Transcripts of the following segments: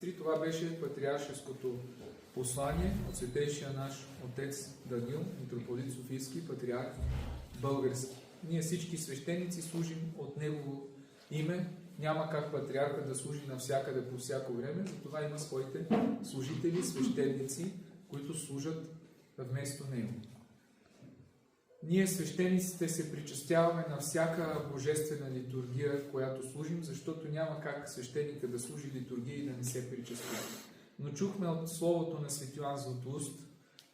Това беше патриаршеското послание от светейшия наш отец Данил, митрополит Софийски, патриарх български. Ние всички свещеници служим от негово име. Няма как патриарха да служи навсякъде по всяко време, затова има своите служители, свещеници, които служат вместо него. Ние, свещениците, се причастяваме на всяка божествена литургия, която служим, защото няма как свещеника да служи литургия и да не се причастява. Но чухме от словото на св. Йоан Златоуст,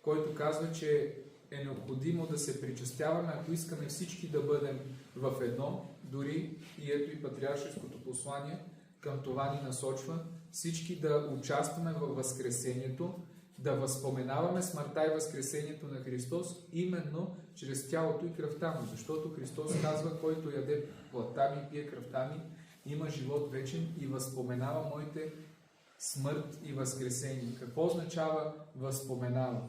който казва, че е необходимо да се причастяваме, ако искаме всички да бъдем в едно, дори и ето и патриаршеското послание към това ни насочва, всички да участваме във Възкресението, да възпоменаваме смъртта и възкресението на Христос, именно чрез тялото и кръвта му. Защото Христос казва, който яде плътта ми и пие кръвта ми, има живот вечен и възпоменава моите смърт и възкресение. Какво означава възпоменава?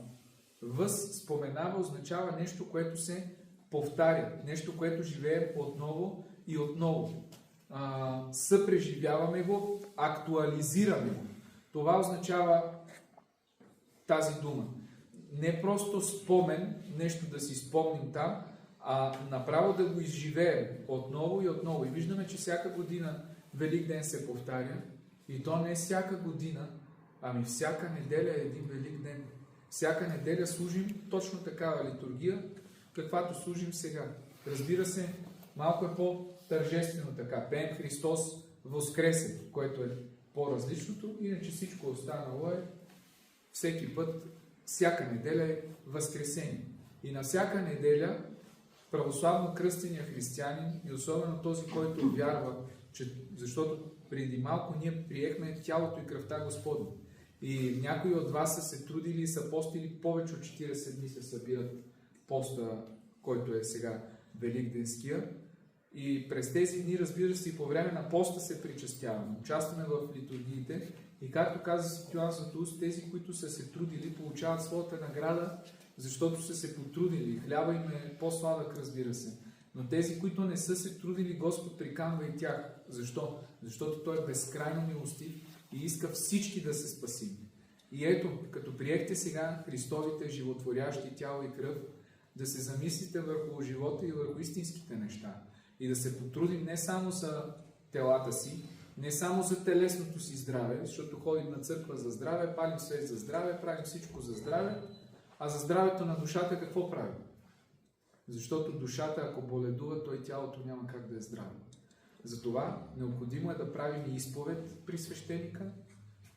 Възпоменава означава нещо, което се повтаря, нещо, което живеем отново и отново. Съпреживяваме го, актуализираме го. Това означава тази дума. Не просто спомен, нещо да си спомним там, а направо да го изживеем отново и отново. И виждаме, че всяка година Велик ден се повтаря. И то не всяка година, ами всяка неделя е един Велик ден. Всяка неделя служим точно такава литургия, каквато служим сега. Разбира се, малко е по-тържествено така. Пеем Христос Воскресе, което е по-различното, иначе всичко останало е всеки път, всяка неделя е Възкресение. И на всяка неделя православно кръстения християнин и особено този, който вярва, защото преди малко ние приехме тялото и кръвта Господня. И някои от вас са се трудили и са постили повече от 40 дни се събират поста, който е сега Великденския. И през тези дни, разбира се, и по време на поста се причастяваме. Участваме в литургиите. И както каза св. Йоан Златоуст, тези, които са се трудили, получават своята награда, защото са се потрудили. Хляба им е по-сладък, разбира се. Но тези, които не са се трудили, Господ приканва и тях. Защо? Защото Той е безкрайно милостив и иска всички да се спасим. И ето, като приехте сега Христовите животворящи тяло и кръв, да се замислите върху живота и върху истинските неща. И да се потрудим не само за телата си, не само за телесното си здраве, защото ходим на църква за здраве, палим свет за здраве, правим всичко за здраве, а за здравето на душата какво правим? Защото душата, ако боледува, то и тялото няма как да е здраво. Затова необходимо е да правим и изповед при свещеника,